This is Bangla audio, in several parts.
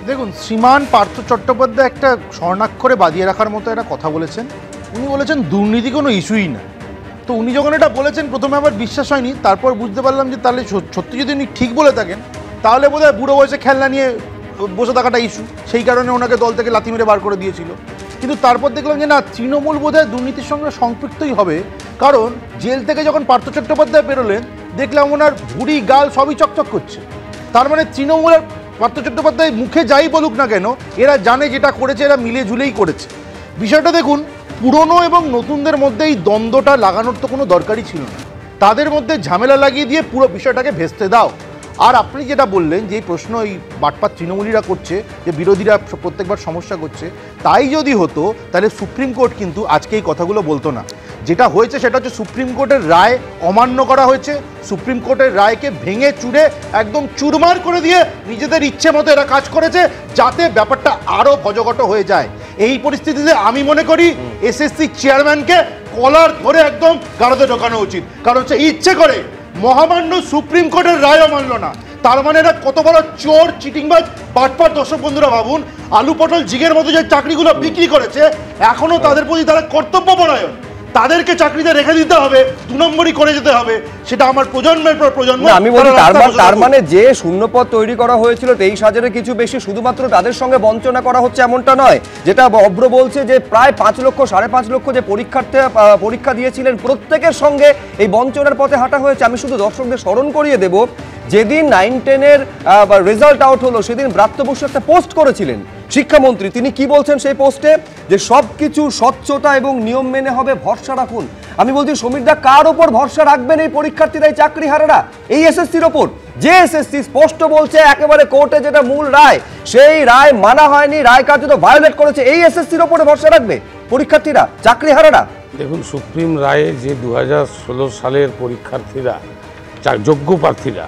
দেখুন, শ্রীমান পার্থ চট্টোপাধ্যায় একটা স্বর্ণাক্ষরে বাজিয়ে রাখার মতো একটা কথা বলেছেন। উনি বলেছেন দুর্নীতি কোনো ইস্যুই না। তো উনি যখন এটা বলেছেন প্রথমে আমার বিশ্বাস হয়নি, তারপর বুঝতে পারলাম যে তাহলে সত্যি যদি উনি ঠিক বলে থাকেন তাহলে বোধহয় বুড়ো বয়সে খেলনা নিয়ে বসে থাকাটা ইস্যু, সেই কারণে ওনাকে দল থেকে লাথি মেরে বার করে দিয়েছিল। কিন্তু তারপর দেখলাম যে না, তৃণমূল বোধহয় দুর্নীতির সঙ্গে সম্পৃক্তই হবে, কারণ জেল থেকে যখন পার্থ চট্টোপাধ্যায় বেরোলেন দেখলাম ওনার ভুঁড়ি গাল সবই চকচক করছে। তার মানে তৃণমূলের পার্থ চট্টোপাধ্যায় মুখে যাই বলুক না কেন, এরা জানে যেটা করেছে এরা মিলে ঝুলেই করেছে। বিষয়টা দেখুন, পুরনো এবং নতুনদের মধ্যে এই দ্বন্দ্বটা লাগানোর তো কোনো দরকারই ছিল না, তাদের মধ্যে ঝামেলা লাগিয়ে দিয়ে পুরো বিষয়টাকে ভেস্তে দাও। আর আপনি যেটা বললেন যে প্রশ্ন এই বাটপাত তৃণমূলীরা করছে যে বিরোধীরা প্রত্যেকবার সমস্যা করছে, তাই যদি হতো তাহলে সুপ্রিম কোর্ট কিন্তু আজকে এই কথাগুলো বলতো না। যেটা হয়েছে সেটা হচ্ছে সুপ্রিম কোর্টের রায় অমান্য করা হয়েছে, সুপ্রিম কোর্টের রায়কে ভেঙে চুরে একদম চুরমার করে দিয়ে নিজেদের ইচ্ছে মতো এরা কাজ করেছে, যাতে ব্যাপারটা আরও ভজঘট হয়ে যায়। এই পরিস্থিতিতে আমি মনে করি এসএসসি চেয়ারম্যানকে কলার ধরে একদম গাড়োতে ঢোকানো উচিত, কারণ সে ইচ্ছে করে মহামান্য সুপ্রিম কোর্টের রায়ও মানল না। তার মানে এরা কত বড় চোর, চিটিংবাজ, বাটপার। দর্শক বন্ধুরা ভাবুন, আলু পটল জিগের মতো যে চাকরিগুলো বিক্রি করেছে, এখনো তাদের প্রতি তারা কর্তব্যপরায়ণ। তাদেরকে চাকরিতে রেখে দিতে হবে, 2 নম্বরই করে যেতে হবে, সেটা আমার প্রজন্মের পর প্রজন্ম। আমি বলি তার মানে যে শূন্যপদ তৈরি করা হয়েছিল 23,000-এর কিছু বেশি, শুধুমাত্র তাদের সঙ্গে বঞ্চনা করা হচ্ছে এমনটা নয়। যেটা অব্র বলছে যে প্রায় 5 লক্ষ 5.5 লক্ষ যে পরীক্ষা দিয়েছিলেন প্রত্যেকের সঙ্গে এই বঞ্চনার পথে হাঁটা হয়েছে। আমি শুধু দর্শকদের স্মরণ করিয়ে দেব, যেদিন 9-10-এর রেজাল্ট আউট হলো সেদিন ব্রাত্য বসু একটা পোস্ট করেছিলেন শিক্ষামন্ত্রী। তিনি কি বলছেন সেই পোস্টে, যে সবকিছু স্বচ্ছতা এবং নিয়ম মেনে হবে, ভরসা রাখুন। আমি বলছি সমীরদা, কার ওপর ভরসা রাখবেন এই পরীক্ষার্থীরা, এই চাকরিহারারা? এই এসএসসির ওপর? যে এসএসসি স্পষ্ট বলছে একেবারে কোর্টে যেটা মূল রায়, সেই রায় মানা হয়নি, রায় কার্যত ভায়োলেট করেছে, এই এসএসসির ওপরে ভরসা রাখবে পরীক্ষার্থীরা, চাকরিহারারা? দেখুন, সুপ্রিম রায়ে যে 2016 সালের পরীক্ষার্থীরা, যোগ্য প্রার্থীরা,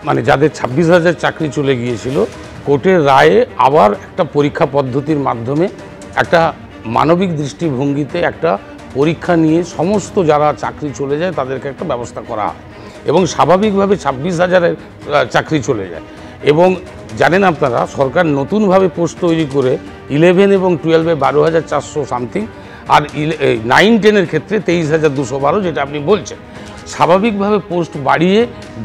মানে যাদের 26,000 চাকরি চলে গিয়েছিল, কোর্টের রায়ে আবার একটা পরীক্ষা পদ্ধতির মাধ্যমে একটা মানবিক দৃষ্টিভঙ্গিতে একটা পরীক্ষা নিয়ে সমস্ত যারা চাকরি চলে যায় তাদেরকে একটা ব্যবস্থা করা হয়, এবং স্বাভাবিকভাবে 26,000-এর চাকরি চলে যায়। এবং জানেন আপনারা, সরকার নতুনভাবে পোস্ট তৈরি করে 11 এবং 12-এ 12,400 সামথিং, আর 9-10-এর ক্ষেত্রে 23,212, যেটা আপনি বলছেন। স্বাভাবিকভাবে পোস্ট বাড়িয়ে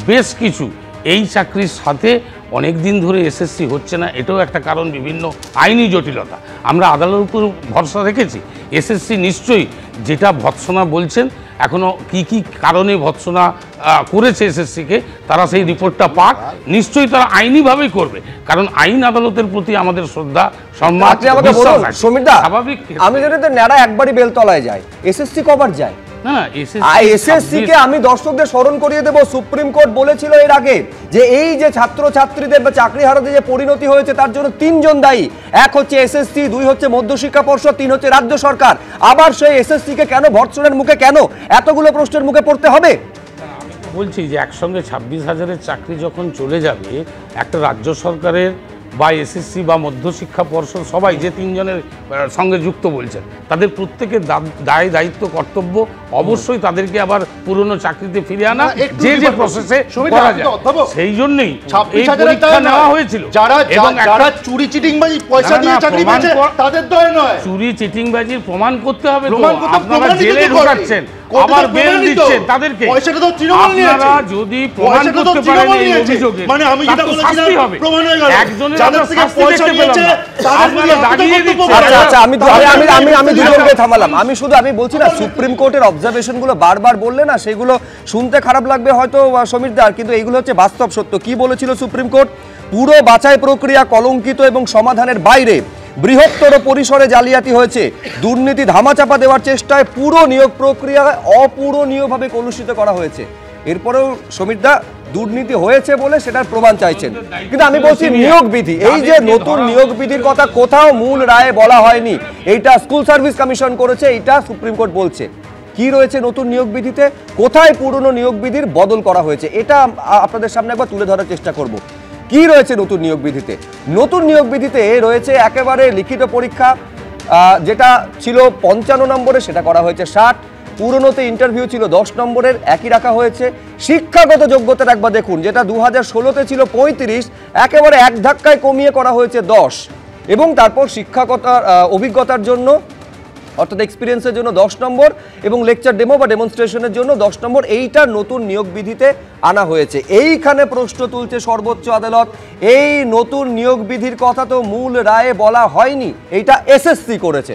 বেশ কিছু এই চাকরির সাথে অনেক দিন ধরে এসএসসি হচ্ছে না, এটাও একটা কারণ, বিভিন্ন আইনি জটিলতা। আমরা আদালতের উপর ভরসা রেখেছি, এসএসসি নিশ্চয়ই যেটা ভৎসনা বলছেন, এখনও কি কারণে ভৎসনা করেছে এসএসসিকে, তারা সেই রিপোর্টটা পাক, নিশ্চয়ই তারা আইনিভাবেই করবে, কারণ আইন আদালতের প্রতি আমাদের শ্রদ্ধা, সম্মান। সমীরদা, স্বাভাবিক আমি জানি তো ন্যাড়া একবারই বেলতলায় যায়, এসএসসি কবার যায়? এসএসসিকে আমি দর্শকদের স্মরণ করিয়ে দেব, সুপ্রিম কোর্ট বলেছিল এর আগে যে এই যে ছাত্রছাত্রীদের বা চাকরিহারাদের যে পরিণতি হয়েছে তার জন্য 3 জন দায়ী। 1 হচ্ছে এসএসসি, 2 হচ্ছে মধ্যশিক্ষা পর্ষদ, 3 হচ্ছে রাজ্য সরকার। আবার সেই এসএসসিকে কেন ভর্ৎসনের মুখে, কেন এতগুলো প্রশ্নের মুখে পড়তে হবে? আমি তো বলছি যে একসঙ্গে 26,000-এর চাকরি যখন চলে যাবে, একটা রাজ্য সরকারের বা এসএসসি বা মধ্যশিক্ষা পর্ষদ, সবাই যে 3 জনের সঙ্গে যুক্ত বলছেন, তাদের প্রত্যেকের দায় দায়িত্ব কর্তব্য অবশ্যই তাদেরকে আবার পুরনো চাকরিতে ফিরে আনা, যে যে প্রসেসে করা যায়। সেই জন্যই এই পরীক্ষা নেওয়া হয়েছিল। যারা চুরি চিটিংবাজি পয়সা দিয়ে চাকরি পেয়েছে তাদের দয় নয়, চুরি চিটিংবাজির প্রমাণ করতে হবে। আপনারা জেলে ঢোকাচ্ছেন, আবার বেল দিচ্ছেন তাদেরকে, পয়সাটা তো তৃণমূল নিয়েছে। আপনারা যদি প্রমাণ করতে পারেন এই অভিযোগে, মানে আমি যেটা বলছিলাম প্রমাণ হয়ে গেল, একজনের যাদের থেকে পয়সা নিয়েছে আপনারা দাঁড়িয়ে দিচ্ছেন। আচ্ছা, আমি দুজনকে থামালাম। আমি বলছি না, সুপ্রিম কোর্টের অবজারভেশনগুলো বারবার বললে না, সেগুলো শুনতে খারাপ লাগবে হয়তো সমীরদার, কিন্তু এগুলো হচ্ছে বাস্তব সত্য। কি বলেছিল সুপ্রিম কোর্ট? পুরো বাছাই প্রক্রিয়া কলঙ্কিত এবং সমাধানের বাইরে, বৃহত্তর পরিসরে জালিয়াতি হয়েছে, দুর্নীতি ধামাচাপা দেওয়ার চেষ্টায় পুরো নিয়োগ প্রক্রিয়া অপূরণীয়ভাবে কলুষিত করা হয়েছে। এরপরেও সমীরদা দুর্নীতি হয়েছে বলে সেটার প্রমাণ চাইছেন, কিন্তু আমি বলছি নিয়োগ বিধি, এই যে নতুন নিয়োগ বিধির কথা কোথাও মূল রায়ে বলা হয়নি। এইটা স্কুল সার্ভিস কমিশন করেছে, এইটা সুপ্রিম কোর্ট বলছে। কি রয়েছে নতুন নিয়োগ বিধিতে, কোথায় পুরনো নিয়োগ বিধির বদল করা হয়েছে, এটা আপনাদের সামনে একবার তুলে ধরার চেষ্টা করব। কি রয়েছে নতুন নিয়োগ বিধিতে? নতুন নিয়োগ বিধিতে রয়েছে একেবারে লিখিত পরীক্ষা, যেটা ছিল 55 নম্বরে, সেটা করা হয়েছে 60। পুরনোতে ইন্টারভিউ ছিল 10 নম্বরের, একই রাখা হয়েছে। শিক্ষাগত যোগ্যতার একবার দেখুন, যেটা 2016-তে ছিল 35, একেবারে এক ধাক্কায় কমিয়ে করা হয়েছে 10। এবং তারপর শিক্ষাগতার অভিজ্ঞতার জন্য অর্থাৎ এক্সপিরিয়েন্সের জন্য 10 নম্বর এবং লেকচার ডেমো বা ডেমনস্ট্রেশনের জন্য 10 নম্বর, এইটা নতুন নিয়োগ বিধিতে আনা হয়েছে। এইখানে প্রশ্ন তুলছে সর্বোচ্চ আদালত, এই নতুন নিয়োগ বিধির কথা তো মূল রায়ে বলা হয়নি, এইটা এসএসসি করেছে।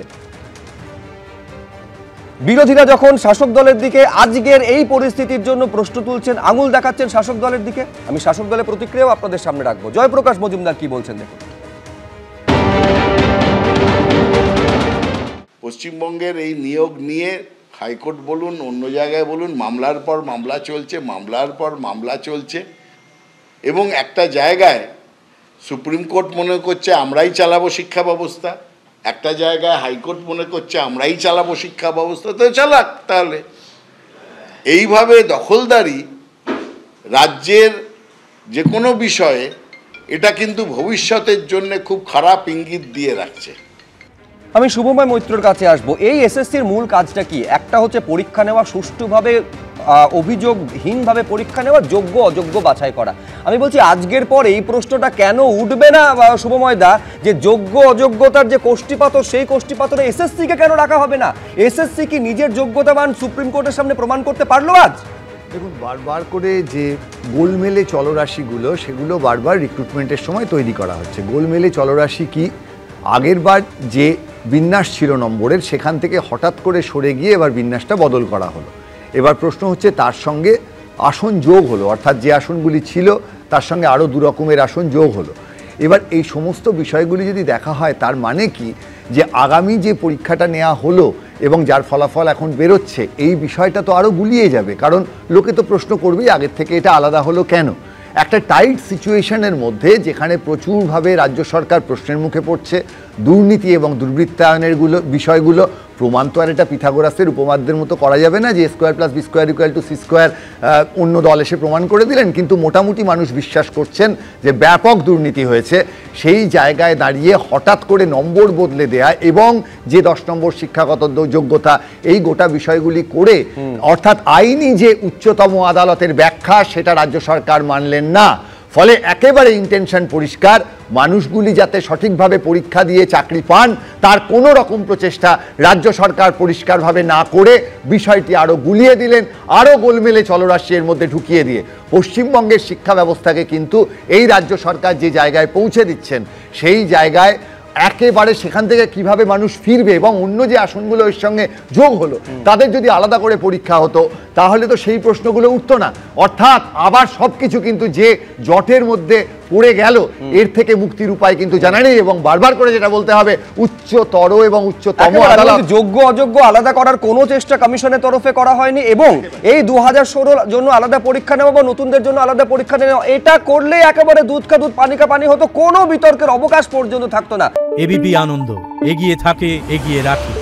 বিরোধীরা যখন শাসক দলের দিকে আজকের এই পরিস্থিতির জন্য প্রশ্ন তুলছেন, আঙুল দেখাচ্ছেন শাসক দলের দিকে, আমি শাসক দলের প্রতিক্রিয়াও আপনাদের সামনে রাখবো। জয়প্রকাশ মজুমদার কি বলছেন দেখুন। পশ্চিমবঙ্গের এই নিয়োগ নিয়ে হাইকোর্ট বলুন, অন্য জায়গায় বলুন, মামলার পর মামলা চলছে, মামলার পর মামলা চলছে, এবং একটা জায়গায় সুপ্রিম কোর্ট মনে করছে আমরাই চালাবো শিক্ষা ব্যবস্থা, একটা জায়গায় হাইকোর্ট মনে করছে আমরাই চালাবো শিক্ষা ব্যবস্থা। তো চালাক তাহলে। এইভাবে দখলদারি রাজ্যের যে কোনো বিষয়ে, এটা কিন্তু ভবিষ্যতের জন্য খুব খারাপ ইঙ্গিত দিয়ে রাখছে। আমি শুভময় মৈত্রর কাছে আসবো। এই এসএসসির মূল কাজটা কি? একটা হচ্ছে পরীক্ষা নেওয়া, সুষ্ঠুভাবে অভিযোগহীনভাবে পরীক্ষা নেওয়া, যোগ্য অযোগ্য বাছাই করা। আমি বলছি আজকের পর এই প্রশ্নটা কেন উঠবে না শুভময় দা, যে যোগ্য অযোগ্যতার যে কোষ্ঠীপাতর, সেই কোষ্ঠীপাতরে এসএসসিকে কেন রাখা হবে না? এসএসসি কি নিজের যোগ্যতাবান সুপ্রিম কোর্টের সামনে প্রমাণ করতে পারলো আজ? দেখুন, বারবার করে যে গোলমেলে চলরাশিগুলো, সেগুলো বারবার রিক্রুটমেন্টের সময় তৈরি করা হচ্ছে। গোলমেলে চলরাশি কি? আগেরবার যে বিন্যাস ছিল নম্বরের, সেখান থেকে হঠাৎ করে সরে গিয়ে এবার বিন্যাসটা বদল করা হলো। এবার প্রশ্ন হচ্ছে তার সঙ্গে আসন যোগ হলো, অর্থাৎ যে আসনগুলি ছিল তার সঙ্গে আরও 2 রকমের আসন যোগ হলো। এবার এই সমস্ত বিষয়গুলি যদি দেখা হয়, তার মানে কি যে আগামী যে পরীক্ষাটা নেওয়া হলো এবং যার ফলাফল এখন বেরোচ্ছে, এই বিষয়টা তো আরও গুলিয়ে যাবে। কারণ লোকে তো প্রশ্ন করবেই আগের থেকে এটা আলাদা হলো কেন। একটা টাইট সিচুয়েশনের মধ্যে, যেখানে প্রচুরভাবে রাজ্য সরকার প্রশ্নের মুখে পড়ছে, দুর্নীতি এবং দুর্বৃত্তায়নের বিষয়গুলো প্রমাণ তো আর এটা পিথাগোরাসের উপপাদ্যের মতো করা যাবে না যে a² + b² = c², অন্য দল এসে প্রমাণ করে দিলেন। কিন্তু মোটামুটি মানুষ বিশ্বাস করছেন যে ব্যাপক দুর্নীতি হয়েছে। সেই জায়গায় দাঁড়িয়ে হঠাৎ করে নম্বর বদলে দেয়া এবং যে 10 নম্বর শিক্ষাগত যোগ্যতা, এই গোটা বিষয়গুলি করে, অর্থাৎ আইনি যে উচ্চতম আদালতের ব্যাখ্যা, সেটা রাজ্য সরকার মানলেন না। ফলে একেবারে ইন্টেনশন পরিষ্কার, মানুষগুলি যাতে সঠিকভাবে পরীক্ষা দিয়ে চাকরি পান, তার কোনো রকম প্রচেষ্টা রাজ্য সরকার পরিষ্কারভাবে না করে বিষয়টি আরও গুলিয়ে দিলেন, আরও গোলমেলে চলরাশি এর মধ্যে ঢুকিয়ে দিয়ে পশ্চিমবঙ্গের শিক্ষা ব্যবস্থাকে কিন্তু এই রাজ্য সরকার যে জায়গায় পৌঁছে দিচ্ছেন, সেই জায়গায় একেবারে সেখান থেকে কিভাবে মানুষ ফিরবে, এবং অন্য যে আসনগুলো এর সঙ্গে যোগ হলো, তাদের যদি আলাদা করে পরীক্ষা হতো, তাহলে তো সেই প্রশ্নগুলো উঠতো না। অর্থাৎ আবার সব কিছু কিন্তু যে জটের মধ্যে পড়ে গেল, এর থেকে মুক্তির উপায় কিন্তু জানা নেই। এবং বারবার করে যেটা বলতে হবে, উচ্চতর এবং উচ্চতম আদালত, যোগ্য অযোগ্য আলাদা করার কোনো চেষ্টা কমিশনের তরফে করা হয়নি। এবং এই 2016 জন্য আলাদা পরীক্ষা নেওয়া বা নতুনদের জন্য আলাদা পরীক্ষা নেওয়া, এটা করলে একেবারে দুধ কা দুধ পানি কা পানি হতো, কোনো বিতর্কের অবকাশ পর্যন্ত থাকতো না। এবিপি আনন্দ, এগিয়ে থাকে, এগিয়ে রাখে।